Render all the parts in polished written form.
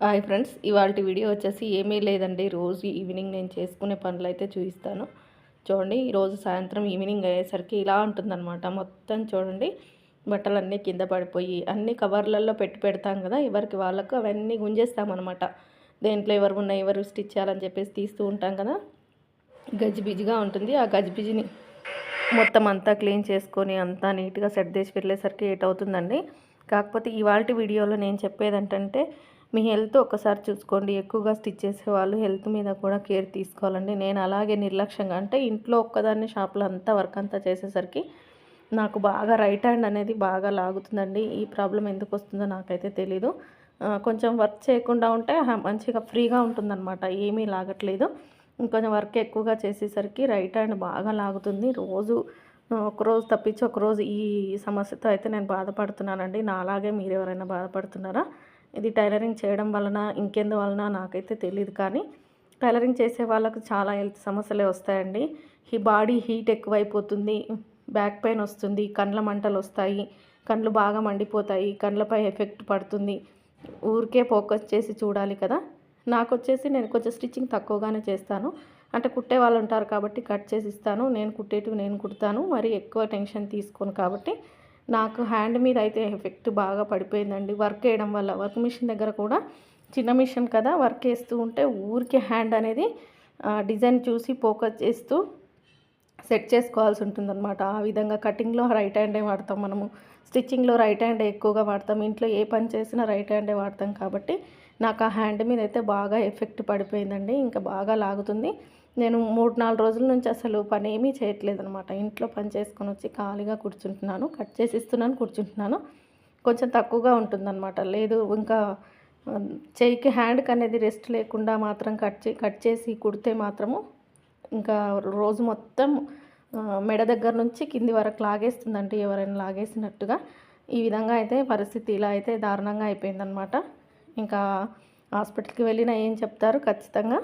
Hi friends, ఇవాల్టి video వచ్చేసి ఏమీ లేదండి. రోజు ఈవినింగ్ నేను చేసుకునే పనులు అయితే చూపిస్తాను. చూడండి, ఈరోజు సాయంత్రం ఈవినింగ్ అయ్యేసరికి ఇలా ఉంటుందన్నమాట. మొత్తం చూడండి, బట్టలన్నీ కింద పడిపోయి అన్ని కవర్లలో పెడతాం కదా, ఎవరికి వాళ్ళకు అవన్నీ గుంజేస్తామన్నమాట. దేంట్లో ఎవరు ఉన్నాయి, ఎవరు స్టిచ్ చేయాలని చెప్పేసి తీస్తూ ఉంటాం కదా, గజిబిజిగా ఉంటుంది. ఆ గజిబిజిని మొత్తం అంతా క్లీన్ చేసుకొని అంతా నీట్గా సెట్ చేసి వెళ్ళేసరికి 8 అవుతుందండి. కాకపోతే ఇవాల్టి వీడియోలో నేను చెప్పేది ఏంటంటే, మీ హెల్త్ ఒక్కసారి చూసుకోండి. ఎక్కువగా స్టిచ్ చేసేవాళ్ళు హెల్త్ మీద కూడా కేర్ తీసుకోవాలండి. నేను అలాగే నిర్లక్ష్యంగా, అంటే ఇంట్లో ఒక్కదాన్ని షాప్లో అంతా వర్క్ అంతా చేసేసరికి నాకు బాగా రైట్ హ్యాండ్ అనేది బాగా లాగుతుందండి. ఈ ప్రాబ్లం ఎందుకు వస్తుందో నాకైతే తెలీదు. కొంచెం వర్క్ చేయకుండా ఉంటే మంచిగా ఫ్రీగా ఉంటుందన్నమాట, ఏమీ లాగట్లేదు. ఇంకొంచెం వర్క్ ఎక్కువగా చేసేసరికి రైట్ హ్యాండ్ బాగా లాగుతుంది. రోజు ఒకరోజు తప్పించి ఒకరోజు ఈ సమస్యతో అయితే నేను బాధపడుతున్నానండి. నాలాగే మీరు ఎవరైనా బాధపడుతున్నారా? ఇది టైలరింగ్ చేయడం వలన ఇంకెందువలన నాకైతే తెలియదు, కానీ టైలరింగ్ చేసే వాళ్ళకు చాలా హెల్త్ సమస్యలే వస్తాయండి. ఈ బాడీ హీట్ ఎక్కువైపోతుంది, బ్యాక్ పెయిన్ వస్తుంది, కండ్ల మంటలు వస్తాయి, కండ్లు బాగా మండిపోతాయి, కండ్లపై ఎఫెక్ట్ పడుతుంది. ఊరికే ఫోకస్ చేసి చూడాలి కదా. నాకు వచ్చేసి నేను కొంచెం స్టిచ్చింగ్ తక్కువగానే చేస్తాను. అంటే కుట్టే వాళ్ళు ఉంటారు కాబట్టి కట్ చేసి ఇస్తాను, నేను కుట్టేటివి నేను కుడతాను. మరి ఎక్కువ టెన్షన్ తీసుకోను కాబట్టి నాకు హ్యాండ్ మీద అయితే ఎఫెక్ట్ బాగా పడిపోయిందండి. వర్క్ వేయడం వల్ల, వర్క్ మిషన్ దగ్గర కూడా చిన్న మిషన్ కదా, వర్క్ వేస్తూ ఉంటే ఊరికే హ్యాండ్ అనేది డిజైన్ చూసి ఫోకస్ చేస్తూ సెట్ చేసుకోవాల్సి ఉంటుందన్నమాట. ఆ విధంగా కటింగ్లో రైట్ హ్యాండే వాడతాం మనము, స్టిచ్చింగ్లో రైట్ హ్యాండ్ ఎక్కువగా వాడతాం. ఇంట్లో ఏ పని చేసినా రైట్ హ్యాండే వాడతాం కాబట్టి నాకు ఆ హ్యాండ్ మీద అయితే బాగా ఎఫెక్ట్ పడిపోయిందండి. ఇంకా బాగా లాగుతుంది. నేను 3-4 రోజుల నుంచి అసలు పని ఏమీ చేయట్లేదనమాట. ఇంట్లో పని చేసుకొని వచ్చి ఖాళీగా కూర్చుంటున్నాను, కట్ చేసి ఇస్తున్నాను, కూర్చుంటున్నాను. కొంచెం తక్కువగా ఉంటుందన్నమాట. లేదు ఇంకా చేయికి హ్యాండ్కి అనేది రెస్ట్ లేకుండా మాత్రం కట్ చేసి కుడితే మాత్రము ఇంకా రోజు మొత్తం మెడ దగ్గర నుంచి కింది వరకు లాగేస్తుందంటే ఎవరైనా లాగేసినట్టుగా. ఈ విధంగా అయితే పరిస్థితి ఇలా అయితే దారుణంగా అయిపోయిందనమాట. ఇంకా హాస్పిటల్కి వెళ్ళినా ఏం చెప్తారు, ఖచ్చితంగా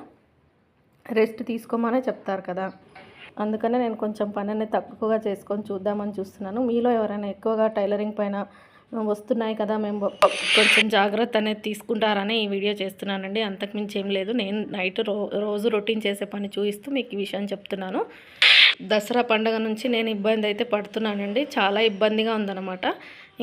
రెస్ట్ తీసుకోమనే చెప్తారు కదా. అందుకనే నేను కొంచెం పని అనేది తక్కువగా చేసుకొని చూద్దామని చూస్తున్నాను. మీలో ఎవరైనా ఎక్కువగా టైలరింగ్ పైన వస్తున్నాయి కదా, మేము కొంచెం జాగ్రత్త అనేది తీసుకుంటారని ఈ వీడియో చేస్తున్నానండి. అంతకుమించి ఏం లేదు. నేను నైట్ రోజు రొటీన్ చేసే పని చూపిస్తూ మీకు ఈ విషయం చెప్తున్నాను. దసరా పండుగ నుంచి నేను ఇబ్బంది అయితే పడుతున్నానండి. చాలా ఇబ్బందిగా ఉందన్నమాట.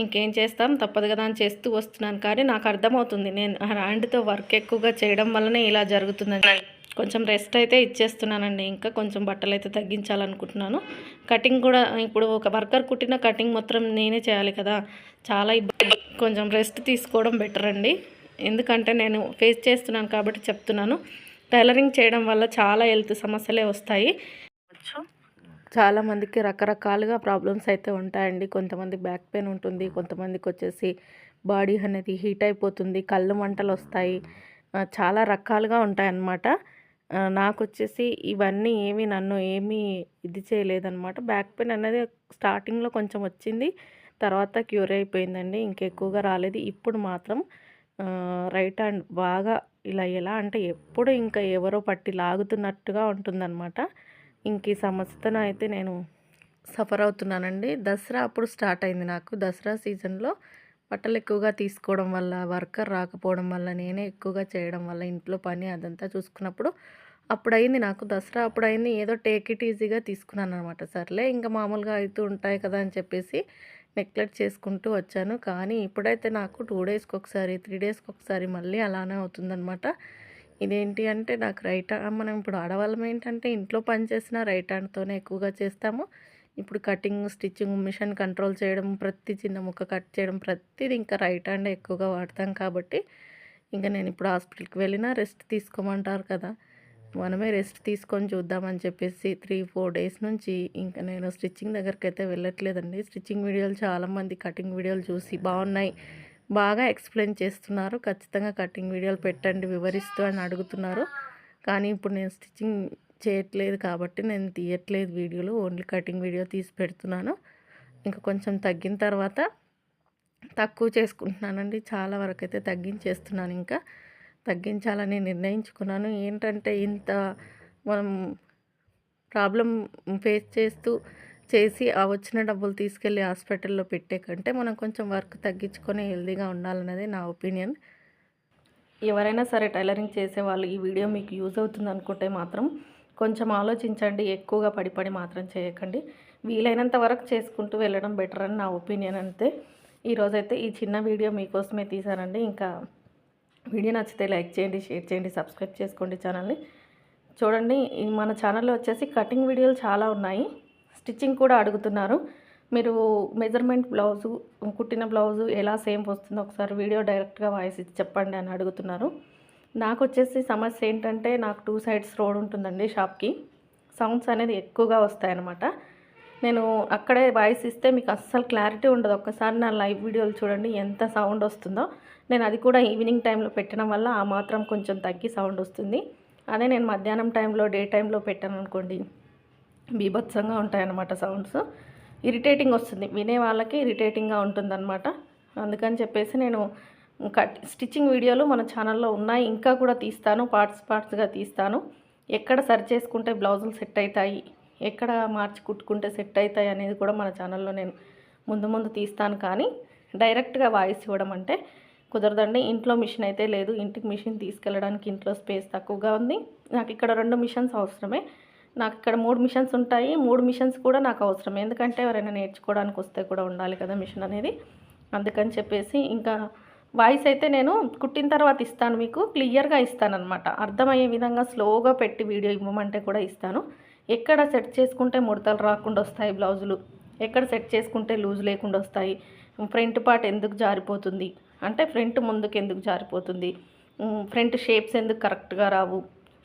ఇంకేం చేస్తాం, తప్పదు కదా అని చేస్తూ వస్తున్నాను. కానీ నాకు అర్థమవుతుంది, నేను హ్యాండ్తో వర్క్ ఎక్కువగా చేయడం వల్లనే ఇలా జరుగుతుందని. కొంచెం రెస్ట్ అయితే ఇచ్చేస్తున్నానండి. ఇంకా కొంచెం బట్టలు అయితే తగ్గించాలనుకుంటున్నాను. కటింగ్ కూడా ఇప్పుడు ఒక వర్కర్ కుట్టిన కటింగ్ మొత్తం నేనే చేయాలి కదా, చాలా ఇబ్బంది. కొంచెం రెస్ట్ తీసుకోవడం బెటర్ అండి. ఎందుకంటే నేను ఫేస్ చేస్తున్నాను కాబట్టి చెప్తున్నాను. టైలరింగ్ చేయడం వల్ల చాలా హెల్త్ సమస్యలే వస్తాయి. చాలామందికి రకరకాలుగా ప్రాబ్లమ్స్ అయితే ఉంటాయండి. కొంతమందికి బ్యాక్ పెయిన్ ఉంటుంది, కొంతమందికి వచ్చేసి బాడీ అనేది హీట్ అయిపోతుంది, కళ్ళు మంటలు వస్తాయి, చాలా రకాలుగా ఉంటాయన్నమాట. నాకు వచ్చేసి ఇవన్నీ నన్ను ఏమీ ఇది చేయలేదన్నమాట. బ్యాక్ పెయిన్ అనేది స్టార్టింగ్లో కొంచెం వచ్చింది, తర్వాత క్యూర్ అయిపోయిందండి. ఇంకెక్కువగా రాలేదు. ఇప్పుడు మాత్రం రైట్ హ్యాండ్ బాగా ఇలా ఎలా అంటే ఎప్పుడు ఇంకా ఎవరో పట్టి లాగుతున్నట్టుగా ఉంటుందన్నమాట. ఇంక ఈ సమస్యతో అయితే నేను సఫర్ అవుతున్నానండి. దసరా అప్పుడు స్టార్ట్ అయింది నాకు. దసరా సీజన్లో బట్టలు ఎక్కువగా తీసుకోవడం వల్ల, వర్కర్ రాకపోవడం వల్ల, నేనే ఎక్కువగా చేయడం వల్ల, ఇంట్లో పని అదంతా చూసుకున్నప్పుడు అప్పుడైంది నాకు. దసరా అప్పుడైంది. ఏదో టేక్ ఇట్ ఈజీగా తీసుకున్నాను అనమాట. సర్లే ఇంకా మామూలుగా అవుతూ ఉంటాయి కదా అని చెప్పేసి నెగ్లెక్ట్ చేసుకుంటూ వచ్చాను. కానీ ఇప్పుడైతే నాకు 2 డేస్కి ఒకసారి, 3 డేస్కి ఒకసారి మళ్ళీ అలానే అవుతుందన్నమాట. ఇదేంటి అంటే నాకు మనం ఇప్పుడు ఆడవాళ్ళం ఏంటంటే ఇంట్లో పని చేసినా రైట్ హ్యాండ్తోనే ఎక్కువగా చేస్తాము. ఇప్పుడు కటింగ్, స్టిచ్చింగ్, మిషన్ కంట్రోల్ చేయడం, ప్రతి చిన్న ముక్క కట్ చేయడం, ప్రతిది ఇంకా రైట్ హ్యాండ్ ఎక్కువగా వాడతాం కాబట్టి ఇంకా నేను ఇప్పుడు హాస్పిటల్కి వెళ్ళినా రెస్ట్ తీసుకోమంటారు కదా, మనమే రెస్ట్ తీసుకొని చూద్దామని చెప్పేసి 3-4 డేస్ నుంచి ఇంకా నేను స్టిచ్చింగ్ దగ్గరికి అయితే వెళ్ళట్లేదండి. స్టిచ్చింగ్ వీడియోలు చాలామంది కటింగ్ వీడియోలు చూసి బాగున్నాయి, బాగా ఎక్స్ప్లెయిన్ చేస్తున్నారు, ఖచ్చితంగా కటింగ్ వీడియోలు పెట్టండి వివరిస్తూ అని అడుగుతున్నారు. కానీ ఇప్పుడు నేను స్టిచ్చింగ్ చేయట్లేదు కాబట్టి నేను తీయట్లేదు వీడియోలు, ఓన్లీ కటింగ్ వీడియో తీసి పెడుతున్నాను. ఇంకా కొంచెం తగ్గిన తర్వాత తక్కువ చేసుకుంటున్నానండి. చాలా వరకు అయితే తగ్గించేస్తున్నాను. ఇంకా తగ్గించాలని నిర్ణయించుకున్నాను. ఏంటంటే ఇంత మనం ప్రాబ్లం ఫేస్ చేసి ఆ వచ్చిన డబ్బులు తీసుకెళ్ళి హాస్పిటల్లో పెట్టే కంటే మనం కొంచెం వర్క్ తగ్గించుకొని హెల్తీగా ఉండాలన్నది నా ఒపీనియన్. ఎవరైనా సరే టైలరింగ్ చేసేవాళ్ళు ఈ వీడియో మీకు యూజ్ అవుతుంది అనుకుంటే మాత్రం కొంచెం ఆలోచించండి. ఎక్కువగా పడి మాత్రం చేయకండి. వీలైనంత వరకు చేసుకుంటూ వెళ్ళడం బెటర్ అని నా ఒపీనియన్. అంతే. ఈరోజైతే ఈ చిన్న వీడియో మీకోసమే తీశానండి. ఇంకా వీడియో నచ్చితే లైక్ చేయండి, షేర్ చేయండి, సబ్స్క్రైబ్ చేసుకోండి ఛానల్ని. చూడండి, మన ఛానల్లో వచ్చేసి కటింగ్ వీడియోలు చాలా ఉన్నాయి. స్టిచ్చింగ్ కూడా అడుగుతున్నారు. మీరు మెజర్మెంట్ బ్లౌజు, కుట్టిన బ్లౌజు ఎలా సేమ్ వస్తుందో ఒకసారి వీడియో డైరెక్ట్గా వాయిస్ ఇచ్చి చెప్పండి అని అడుగుతున్నారు. నాకు వచ్చేసి సమస్య ఏంటంటే, నాకు 2 సైడ్స్ రోడ్ ఉంటుందండి షాప్కి. సౌండ్స్ అనేది ఎక్కువగా వస్తాయన్నమాట. నేను అక్కడే వాయిస్ ఇస్తే మీకు అస్సలు క్లారిటీ ఉండదు. ఒక్కసారి నా లైవ్ వీడియోలు చూడండి ఎంత సౌండ్ వస్తుందో. నేను అది కూడా ఈవినింగ్ టైంలో పెట్టడం వల్ల ఆ మాత్రం కొంచెం తగ్గి సౌండ్ వస్తుంది. అదే నేను మధ్యాహ్నం టైంలో, డే టైంలో పెట్టాను అనుకోండి, బీభత్సంగా ఉంటాయన్నమాట సౌండ్స్. ఇరిటేటింగ్ వస్తుంది, వినే వాళ్ళకి ఇరిటేటింగ్గా ఉంటుందన్నమాట. అందుకని చెప్పేసి నేను స్టిచ్చింగ్ వీడియోలు మన ఛానల్లో ఉన్నాయి. ఇంకా కూడా తీస్తాను, పార్ట్స్గా తీస్తాను. ఎక్కడ సర్చ్ చేసుకుంటే బ్లౌజులు సెట్ అవుతాయి, ఎక్కడ మార్చి కుట్టుకుంటే సెట్ అవుతాయి అనేది కూడా మన ఛానల్లో నేను ముందు తీస్తాను. కానీ డైరెక్ట్గా వాయిస్ ఇవ్వడం అంటే కుదరదండి. ఇంట్లో మిషన్ అయితే లేదు. ఇంటికి మిషన్ తీసుకెళ్ళడానికి ఇంట్లో స్పేస్ తక్కువగా ఉంది. నాకు ఇక్కడ 2 మిషన్స్ అవసరమే. నాకు ఇక్కడ 3 మిషన్స్ ఉంటాయి. 3 మిషన్స్ కూడా నాకు అవసరమే. ఎందుకంటే ఎవరైనా నేర్చుకోవడానికి వస్తే కూడా ఉండాలి కదా మిషన్ అనేది. అందుకని చెప్పేసి ఇంకా వాయిస్ అయితే నేను కుట్టిన తర్వాత ఇస్తాను, మీకు క్లియర్గా ఇస్తానన్నమాట. అర్థమయ్యే విధంగా స్లోగా పెట్టి వీడియో ఇవ్వమంటే కూడా ఇస్తాను. ఎక్కడ సెట్ చేసుకుంటే ముడతలు రాకుండా వస్తాయి బ్లౌజులు, ఎక్కడ సెట్ చేసుకుంటే లూజ్ లేకుండా వస్తాయి, ఫ్రంట్ పార్ట్ ఎందుకు జారిపోతుంది అంటే ఫ్రంట్ ముందుకు ఎందుకు జారిపోతుంది, ఫ్రంట్ షేప్స్ ఎందుకు కరెక్ట్గా రావు,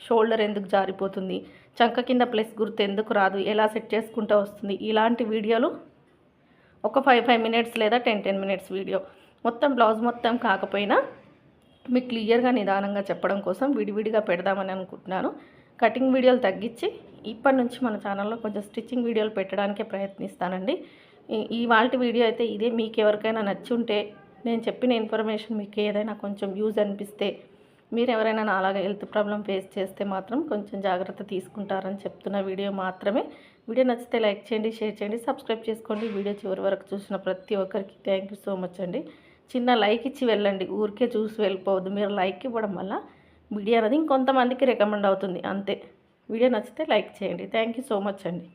షోల్డర్ ఎందుకు జారిపోతుంది, చంక కింద ప్లస్ గుర్తు ఎందుకు రాదు, ఎలా సెట్ చేసుకుంటూ వస్తుంది, ఇలాంటి వీడియోలు ఒక 5 మినిట్స్ లేదా 10 మినిట్స్ వీడియో మొత్తం బ్లౌజ్ మొత్తం కాకపోయినా మీకు క్లియర్గా నిదానంగా చెప్పడం కోసం విడివిడిగా పెడదామని అనుకుంటున్నాను. కటింగ్ వీడియోలు తగ్గించి ఇప్పటి నుంచి మన ఛానల్లో కొంచెం స్టిచ్చింగ్ వీడియోలు పెట్టడానికే ప్రయత్నిస్తానండి. ఇవాళ వీడియో అయితే ఇదే. మీకు ఎవరికైనా నచ్చుంటే, నేను చెప్పిన ఇన్ఫర్మేషన్ మీకు ఏదైనా కొంచెం యూజ్ అనిపిస్తే, మీరు ఎవరైనా నాలాగా హెల్త్ ప్రాబ్లం ఫేస్ చేస్తే మాత్రం కొంచెం జాగ్రత్త తీసుకుంటారని చెప్తున్న వీడియో మాత్రమే. వీడియో నచ్చితే లైక్ చేయండి, షేర్ చేయండి, సబ్స్క్రైబ్ చేసుకోండి. వీడియో చివరి వరకు చూసిన ప్రతి ఒక్కరికి థ్యాంక్ యూ సో మచ్ అండి. చిన్న లైక్ ఇచ్చి వెళ్ళండి, ఊరికే చూసి వెళ్ళిపోవద్దు. మీరు లైక్ ఇవ్వడం వల్ల వీడియో అనేది ఇంకొంతమందికి రికమెండ్ అవుతుంది, అంతే. వీడియో నచ్చితే లైక్ చేయండి. థ్యాంక్ యూ సో మచ్ అండి.